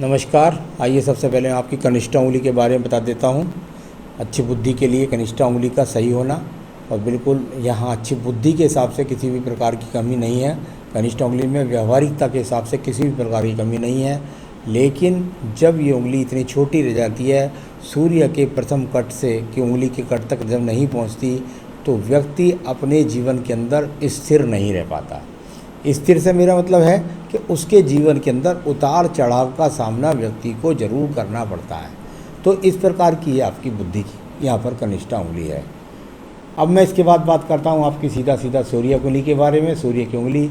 नमस्कार। आइए सबसे पहले मैं आपकी कनिष्ठा उंगली के बारे में बता देता हूँ। अच्छी बुद्धि के लिए कनिष्ठा उंगली का सही होना, और बिल्कुल यहाँ अच्छी बुद्धि के हिसाब से किसी भी प्रकार की कमी नहीं है। कनिष्ठा उंगली में व्यवहारिकता के हिसाब से किसी भी प्रकार की कमी नहीं है। लेकिन जब ये उंगली इतनी छोटी रह जाती है, सूर्य के प्रथम कट से कि उंगली के कट तक जब नहीं पहुँचती, तो व्यक्ति अपने जीवन के अंदर स्थिर नहीं रह पाता। स्थिर से मेरा मतलब है कि उसके जीवन के अंदर उतार चढ़ाव का सामना व्यक्ति को जरूर करना पड़ता है। तो इस प्रकार की है आपकी बुद्धि की यहाँ पर कनिष्ठा उंगली है। अब मैं इसके बाद बात करता हूँ आपकी सीधा सीधा सूर्य उंगली के बारे में। सूर्य की उंगली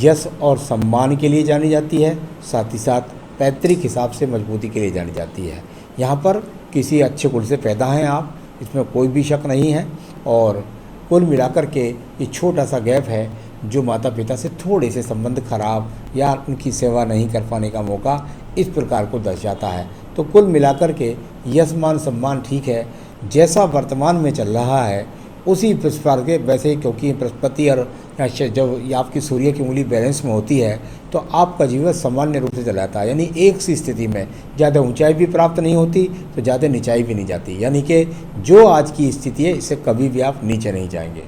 यश और सम्मान के लिए जानी जाती है, साथ ही साथ पैतृक हिसाब से मजबूती के लिए जानी जाती है। यहाँ पर किसी अच्छे कुल से पैदा हैं आप, इसमें कोई भी शक नहीं है। और कुल मिलाकर के ये छोटा सा गैप है जो माता पिता से थोड़े से संबंध खराब या उनकी सेवा नहीं कर पाने का मौका, इस प्रकार को दर्शाता है। तो कुल मिलाकर के यश मान सम्मान ठीक है, जैसा वर्तमान में चल रहा है उसी प्रकार के वैसे, क्योंकि बृहस्पति और जब ये आपकी सूर्य की उंगली बैलेंस में होती है तो आपका जीवन सामान्य रूप से चलाता है। यानी एक सी स्थिति में ज़्यादा ऊंचाई भी प्राप्त नहीं होती तो ज़्यादा नीचाई भी नहीं जाती। यानी कि जो आज की स्थिति है इससे कभी भी आप नीचे नहीं जाएंगे।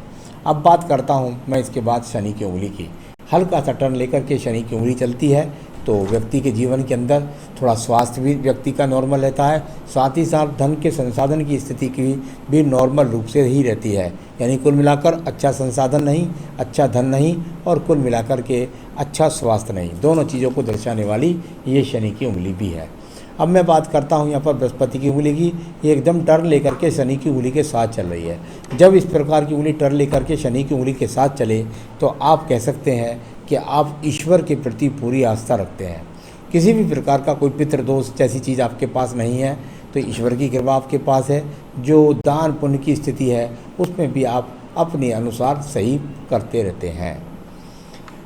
अब बात करता हूँ मैं इसके बाद शनि की उंगली की। हल्का सा टर्न लेकर के शनि की उंगली चलती है तो व्यक्ति के जीवन के अंदर थोड़ा स्वास्थ्य भी व्यक्ति का नॉर्मल रहता है, साथ ही साथ धन के संसाधन की स्थिति की भी नॉर्मल रूप से ही रहती है। यानी कुल मिलाकर अच्छा संसाधन नहीं, अच्छा धन नहीं, और कुल मिलाकर के अच्छा स्वास्थ्य नहीं, दोनों चीज़ों को दर्शाने वाली ये शनि की उंगली भी है। अब मैं बात करता हूँ यहाँ पर बृहस्पति की उंगली की। ये एकदम टर्न लेकर के शनि की उंगली के साथ चल रही है। जब इस प्रकार की उंगली टर्न लेकर के शनि की उंगली के साथ चले तो आप कह सकते हैं कि आप ईश्वर के प्रति पूरी आस्था रखते हैं। किसी भी प्रकार का कोई पितृदोष जैसी चीज़ आपके पास नहीं है, तो ईश्वर की कृपा आपके पास है। जो दान पुण्य की स्थिति है उसमें भी आप अपने अनुसार सही करते रहते हैं।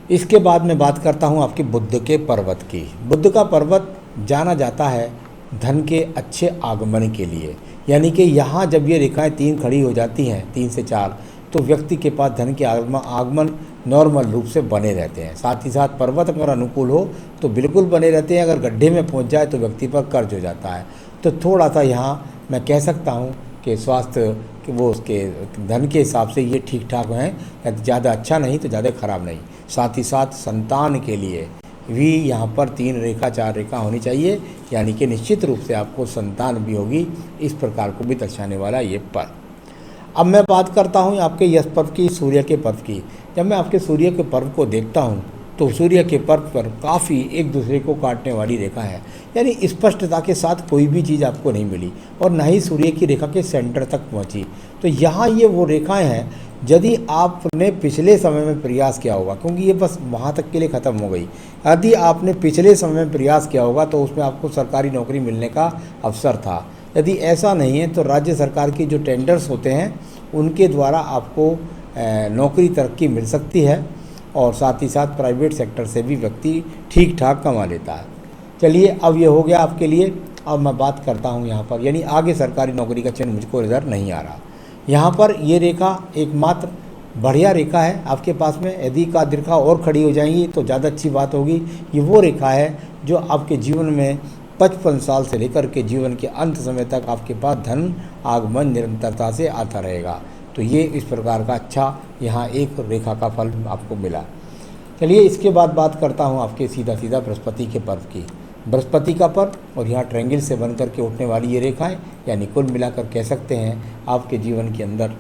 इसके बाद मैं बात करता हूँ आपके बुध के पर्वत की। बुध का पर्वत जाना जाता है धन के अच्छे आगमन के लिए। यानी कि यहाँ जब ये रेखाएं 3 खड़ी हो जाती हैं, 3 से 4, तो व्यक्ति के पास धन के आगमन नॉर्मल रूप से बने रहते हैं। साथ ही साथ पर्वत अगर अनुकूल हो तो बिल्कुल बने रहते हैं। अगर गड्ढे में पहुँच जाए तो व्यक्ति पर कर्ज हो जाता है। तो थोड़ा सा यहाँ मैं कह सकता हूँ कि स्वास्थ्य कि वो उसके धन के हिसाब से ये ठीक ठाक हैं, ज़्यादा अच्छा नहीं तो ज़्यादा ख़राब नहीं। साथ ही साथ संतान के लिए भी यहाँ पर 3 रेखा 4 रेखा होनी चाहिए, यानी कि निश्चित रूप से आपको संतान भी होगी। इस प्रकार को भी दर्शाने वाला ये पर्व। अब मैं बात करता हूँ आपके यश पर्व की, सूर्य के पर्व की। जब मैं आपके सूर्य के पर्व को देखता हूँ तो सूर्य के पर्व पर काफ़ी एक दूसरे को काटने वाली रेखा है। यानी स्पष्टता के साथ कोई भी चीज़ आपको नहीं मिली और न ही सूर्य की रेखा के सेंटर तक पहुँची। तो यहाँ ये वो रेखाएँ हैं, यदि आपने पिछले समय में प्रयास किया होगा, क्योंकि ये बस वहाँ तक के लिए ख़त्म हो गई। यदि आपने पिछले समय में प्रयास किया होगा तो उसमें आपको सरकारी नौकरी मिलने का अवसर था। यदि ऐसा नहीं है तो राज्य सरकार की जो टेंडर्स होते हैं उनके द्वारा आपको नौकरी तरक्की मिल सकती है, और साथ ही साथ प्राइवेट सेक्टर से भी व्यक्ति ठीक ठाक कमा लेता है। चलिए, अब ये हो गया आपके लिए। अब मैं बात करता हूँ यहाँ पर, यानी आगे सरकारी नौकरी का चिन्ह मुझको नज़र नहीं आ रहा। यहाँ पर ये रेखा एकमात्र बढ़िया रेखा है आपके पास में। यदि का रेखा और खड़ी हो जाएंगी तो ज़्यादा अच्छी बात होगी। ये वो रेखा है जो आपके जीवन में 55 साल से लेकर के जीवन के अंत समय तक आपके पास धन आगमन निरंतरता से आता रहेगा। तो ये इस प्रकार का अच्छा यहाँ एक रेखा का फल आपको मिला। चलिए, इसके बाद बात करता हूँ आपके सीधा सीधा बृहस्पति के पर्व की। बृहस्पति का पर्व और यहाँ ट्रायंगल से बन करके उठने वाली ये रेखाएं, यानी कुल मिलाकर कह सकते हैं आपके जीवन के अंदर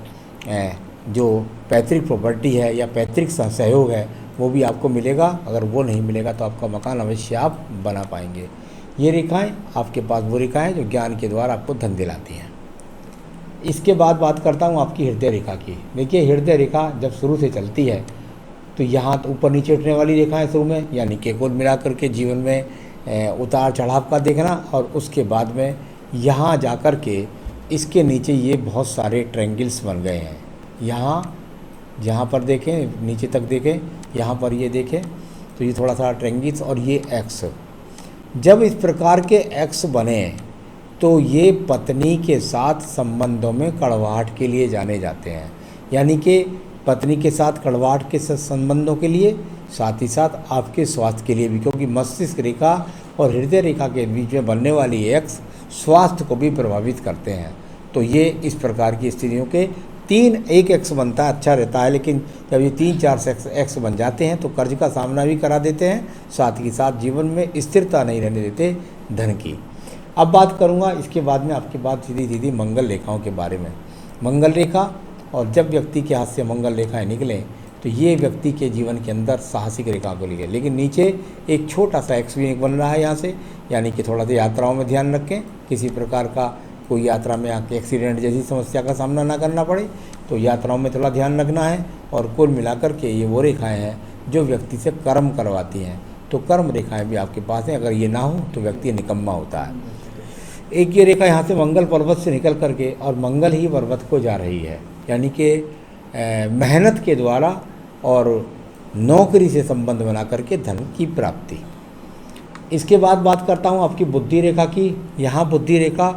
जो पैतृक प्रॉपर्टी है या पैतृक सहयोग है वो भी आपको मिलेगा। अगर वो नहीं मिलेगा तो आपका मकान अवश्य आप बना पाएंगे। ये रेखाएं आपके पास वो रेखाएं जो ज्ञान के द्वारा आपको धन दिलाती हैं। इसके बाद बात करता हूँ आपकी हृदय रेखा की। देखिए, हृदय रेखा जब शुरू से चलती है तो यहाँ तो ऊपर नीचे उठने वाली रेखा है शुरू में, यानी कि कुल मिलाकर के जीवन में उतार चढ़ाव का देखना, और उसके बाद में यहाँ जाकर के इसके नीचे ये बहुत सारे ट्रायंगल्स बन गए हैं। जहाँ पर देखें, नीचे तक देखें, यहाँ पर ये देखें तो ये थोड़ा सा ट्रायंगल्स, और ये एक्स। जब इस प्रकार के एक्स बने तो ये पत्नी के साथ संबंधों में कड़वाहट के लिए जाने जाते हैं। यानी कि पत्नी के साथ कड़वाहट के संबंधों के लिए, साथ ही साथ आपके स्वास्थ्य के लिए भी, क्योंकि मस्तिष्क रेखा और हृदय रेखा के बीच में बनने वाली एक्स स्वास्थ्य को भी प्रभावित करते हैं। तो ये इस प्रकार की स्थितियों के एक एक्स बनता है अच्छा रहता है, लेकिन जब ये 3-4 एक्स बन जाते हैं तो कर्ज का सामना भी करा देते हैं, साथ ही साथ जीवन में स्थिरता नहीं रहने देते धन की। अब बात करूंगा इसके बाद में आपकी बात सीधी मंगल रेखाओं के बारे में। मंगल रेखा, और जब व्यक्ति के हाथ से मंगल रेखाएं निकलें तो ये व्यक्ति के जीवन के अंदर साहसिक रेखा को लिखे, लेकिन नीचे एक छोटा सा एक्स भी बन रहा है यहाँ से, यानी कि थोड़ा सा यात्राओं में ध्यान रखें, किसी प्रकार का कोई यात्रा में आके एक्सीडेंट जैसी समस्या का सामना ना करना पड़े, तो यात्राओं में थोड़ा ध्यान रखना है। और कुल मिलाकर के ये वो रेखाएं हैं जो व्यक्ति से कर्म करवाती हैं, तो कर्म रेखाएं भी आपके पास हैं। अगर ये ना हो तो व्यक्ति निकम्मा होता है। एक ये रेखा यहाँ से मंगल पर्वत से निकल करके और मंगल ही पर्वत को जा रही है, यानी कि मेहनत के द्वारा और नौकरी से संबंध बना करके धन की प्राप्ति। इसके बाद बात करता हूँ आपकी बुद्धि रेखा की। यहाँ बुद्धि रेखा,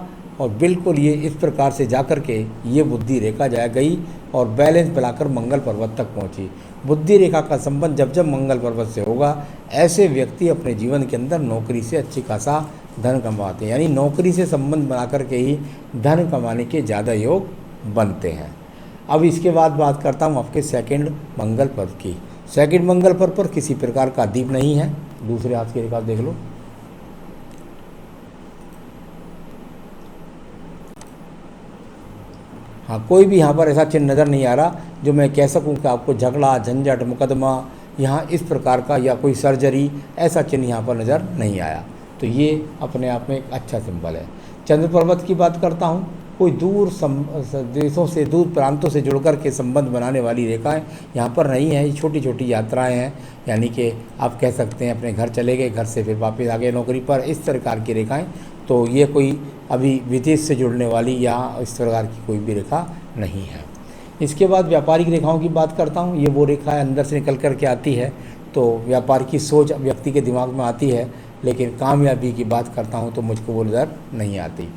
और बिल्कुल ये इस प्रकार से जा कर के ये बुद्धि रेखा जा गई और बैलेंस बनाकर मंगल पर्वत तक पहुँची। बुद्धि रेखा का संबंध जब जब मंगल पर्वत से होगा, ऐसे व्यक्ति अपने जीवन के अंदर नौकरी से अच्छी खासा धन कमाते हैं, यानी नौकरी से संबंध बना करके ही धन कमाने के ज़्यादा योग बनते हैं। अब इसके बाद बात करता हूँ आपके सेकंड मंगल पर्व की। सेकंड मंगल पर्व पर किसी प्रकार का दीप नहीं है। दूसरे हाथ की रेखा देख लो, हाँ, कोई भी यहाँ पर ऐसा चिन्ह नज़र नहीं आ रहा जो मैं कह सकूँ कि आपको झगड़ा, झंझट, मुकदमा यहाँ इस प्रकार का या कोई सर्जरी, ऐसा चिन्ह यहाँ पर नज़र नहीं आया। तो ये अपने आप में एक अच्छा सिंबल है। चंद्र पर्वत की बात करता हूँ, कोई दूर देशों से, दूर प्रांतों से जुड़कर के संबंध बनाने वाली रेखाएं यहाँ पर नहीं है। ये छोटी छोटी यात्राएं हैं, यानी कि आप कह सकते हैं अपने घर चले गए, घर से फिर वापस आ गए नौकरी पर, इस प्रकार की रेखाएं। तो ये कोई अभी विदेश से जुड़ने वाली या इस प्रकार की कोई भी रेखा नहीं है। इसके बाद व्यापारिक रेखाओं की बात करता हूँ। ये वो रेखा अंदर से निकल कर के आती है, तो व्यापार की सोच व्यक्ति के दिमाग में आती है, लेकिन कामयाबी की बात करता हूँ तो मुझको वो नज़र नहीं आती।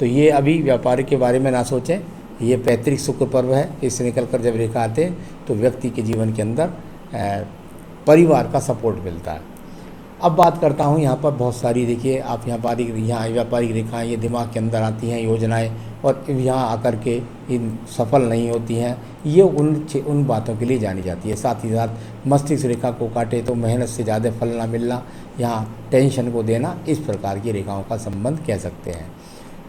तो ये अभी व्यापार के बारे में ना सोचें। ये पैतृक शुक्र पर्व है, इससे निकल कर जब रेखा आते हैं तो व्यक्ति के जीवन के अंदर परिवार का सपोर्ट मिलता है। अब बात करता हूँ यहाँ पर बहुत सारी, देखिए आप यहाँ व्यापारिक रेखाएँ ये दिमाग के अंदर आती हैं योजनाएँ, और यहाँ आकर के इन सफल नहीं होती हैं। ये उन बातों के लिए जानी जाती है। साथ ही साथ मस्तिष्क रेखा को काटे तो मेहनत से ज़्यादा फल ना मिलना, यहाँ टेंशन को देना, इस प्रकार की रेखाओं का संबंध कह सकते हैं।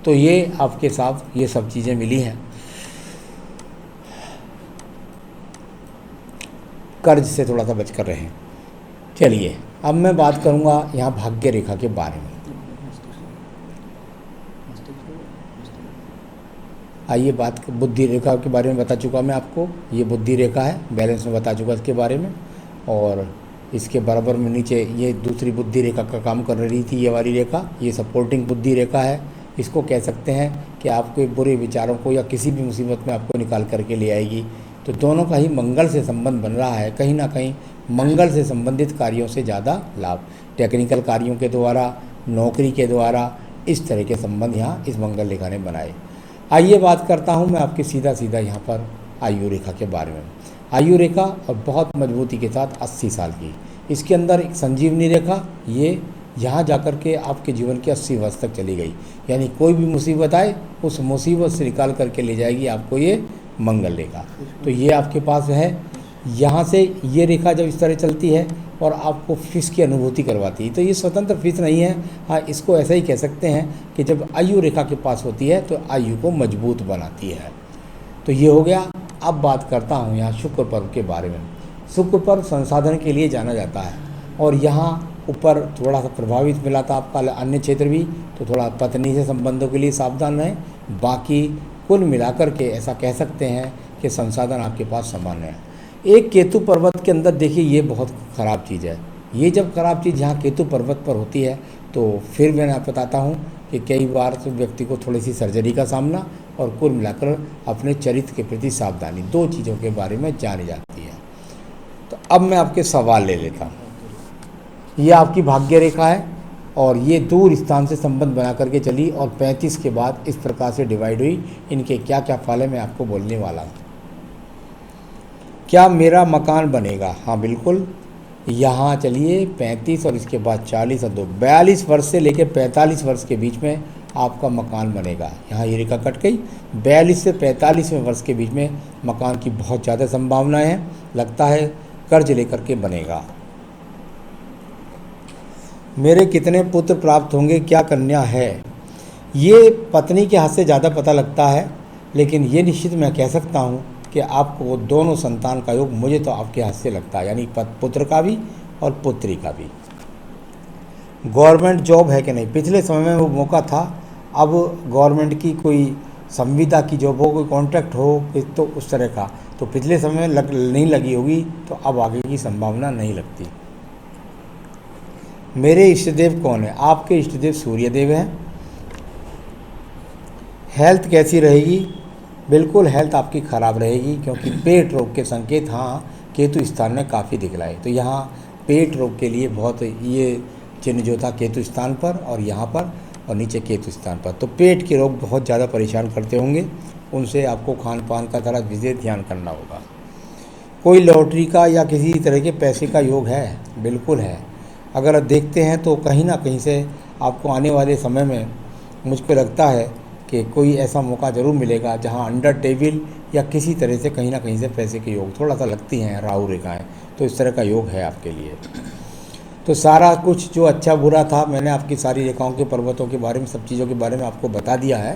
तो ये आपके साथ ये सब चीज़ें मिली हैं। कर्ज से थोड़ा सा बचकर रहें। चलिए अब मैं बात करूँगा यहाँ भाग्य रेखा के बारे में। आइए बात, बुद्धि रेखा के बारे में बता चुका मैं आपको, ये बुद्धि रेखा है, बैलेंस में बता चुका इसके बारे में। और इसके बराबर में नीचे ये दूसरी बुद्धि रेखा का काम कर रही थी, ये वाली रेखा, ये सपोर्टिंग बुद्धि रेखा है। इसको कह सकते हैं कि आपके बुरे विचारों को या किसी भी मुसीबत में आपको निकाल करके ले आएगी। तो दोनों का ही मंगल से संबंध बन रहा है, कहीं ना कहीं मंगल से संबंधित कार्यों से ज़्यादा लाभ, टेक्निकल कार्यों के द्वारा, नौकरी के द्वारा, इस तरह के संबंध यहाँ इस मंगल रेखा ने बनाए। आइए बात करता हूँ मैं आपकी सीधा यहाँ पर आयु रेखा के बारे में। आयु रेखा और बहुत मजबूती के साथ 80 साल की, इसके अंदर एक संजीवनी रेखा, ये यहाँ जाकर के आपके जीवन के 80 वर्ष तक चली गई, यानी कोई भी मुसीबत आए उस मुसीबत से निकाल करके ले जाएगी आपको ये मंगल रेखा। तो ये आपके पास है। यहाँ से ये रेखा जब इस तरह चलती है और आपको फिश की अनुभूति करवाती है, तो ये स्वतंत्र फिश नहीं है। हाँ, इसको ऐसा ही कह सकते हैं कि जब आयु रेखा के पास होती है तो आयु को मजबूत बनाती है। तो ये हो गया। अब बात करता हूँ यहाँ शुक्र पर्व के बारे में। शुक्र पर्व संसाधन के लिए जाना जाता है, और यहाँ ऊपर थोड़ा सा प्रभावित मिला था आपका अन्य क्षेत्र भी, तो थोड़ा पत्नी से संबंधों के लिए सावधान रहें। बाकी कुल मिलाकर के ऐसा कह सकते हैं कि संसाधन आपके पास सामान्य है। एक केतु पर्वत के अंदर देखिए, ये बहुत ख़राब चीज़ है। ये जब ख़राब चीज़ यहाँ केतु पर्वत पर होती है तो फिर मैं बताता हूँ कि कई बार तो व्यक्ति को थोड़ी सी सर्जरी का सामना, और कुल मिलाकर अपने चरित्र के प्रति सावधानी, दो चीज़ों के बारे में जानी जाती है। तो अब मैं आपके सवाल ले लेता हूँ। ये आपकी भाग्य रेखा है, और ये दूर स्थान से संबंध बना करके चली और 35 के बाद इस प्रकार से डिवाइड हुई। इनके क्या क्या फल है मैं आपको बोलने वाला हूँ। क्या मेरा मकान बनेगा? हाँ बिल्कुल, यहाँ चलिए 35 और इसके बाद 40 और 2 42 वर्ष से लेकर 45 वर्ष के बीच में आपका मकान बनेगा। यहाँ ये रेखा कट गई। 42 से 45वें वर्ष के बीच में मकान की बहुत ज़्यादा संभावनाएं हैं। लगता है कर्ज लेकर के बनेगा। मेरे कितने पुत्र प्राप्त होंगे, क्या कन्या है? ये पत्नी के हाथ से ज़्यादा पता लगता है, लेकिन ये निश्चित मैं कह सकता हूँ कि आपको दोनों संतान का योग मुझे तो आपके हाथ से लगता है, यानी पुत्र का भी और पुत्री का भी। गवर्नमेंट जॉब है कि नहीं? पिछले समय में वो मौका था, अब गवर्नमेंट की कोई संविदा की जॉब हो, कोई कॉन्ट्रैक्ट हो, तो उस तरह का तो पिछले समय में नहीं लगी होगी, तो अब आगे की संभावना नहीं लगती। मेरे इष्टदेव कौन है? आपके इष्टदेव सूर्यदेव हैं। हेल्थ कैसी रहेगी? बिल्कुल हेल्थ आपकी ख़राब रहेगी, क्योंकि पेट रोग के संकेत हाँ केतु स्थान में काफ़ी दिख रहा है। तो यहाँ पेट रोग के लिए बहुत ये चिन्ह जो था केतु स्थान पर और यहाँ पर और नीचे केतु स्थान पर, तो पेट के रोग बहुत ज़्यादा परेशान करते होंगे। उनसे आपको खान पान का थोड़ा विशेष ध्यान करना होगा। कोई लॉटरी का या किसी तरह के पैसे का योग है? बिल्कुल है। अगर आप देखते हैं तो कहीं ना कहीं से आपको आने वाले समय में मुझको लगता है कि कोई ऐसा मौका ज़रूर मिलेगा जहां अंडर टेबल या किसी तरह से कहीं ना कहीं से पैसे के योग थोड़ा सा लगती हैं, राहु रेखाएं, तो इस तरह का योग है आपके लिए। तो सारा कुछ जो अच्छा बुरा था मैंने आपकी सारी रेखाओं के पर्वतों के बारे में, सब चीज़ों के बारे में आपको बता दिया है।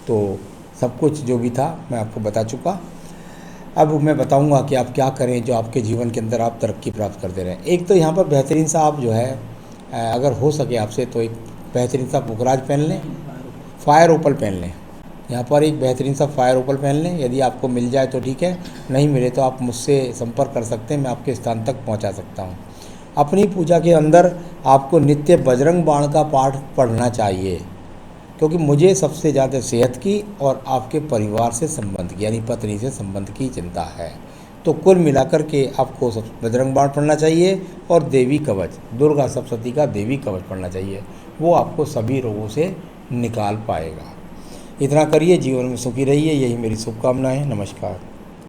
तो सब कुछ जो भी था मैं आपको बता चुका। अब मैं बताऊंगा कि आप क्या करें जो आपके जीवन के अंदर आप तरक्की प्राप्त करते रहें। एक तो यहाँ पर बेहतरीन सा आप जो है अगर हो सके आपसे तो एक बेहतरीन सा पुखराज पहन लें, फायर ओपल पहन लें। यहाँ पर एक बेहतरीन सा फायर ओपल पहन लें। यदि आपको मिल जाए तो ठीक है, नहीं मिले तो आप मुझसे संपर्क कर सकते हैं, मैं आपके स्थान तक पहुँचा सकता हूँ। अपनी पूजा के अंदर आपको नित्य बजरंग बाण का पाठ पढ़ना चाहिए, क्योंकि मुझे सबसे ज़्यादा सेहत की और आपके परिवार से संबंध की, यानी पत्नी से संबंध की चिंता है। तो कुल मिलाकर के आपको सब बजरंग बाण पढ़ना चाहिए और देवी कवच, दुर्गा सप्तशती का देवी कवच पढ़ना चाहिए। वो आपको सभी रोगों से निकाल पाएगा। इतना करिए, जीवन में सुखी रहिए, यही मेरी शुभकामनाएं है। नमस्कार।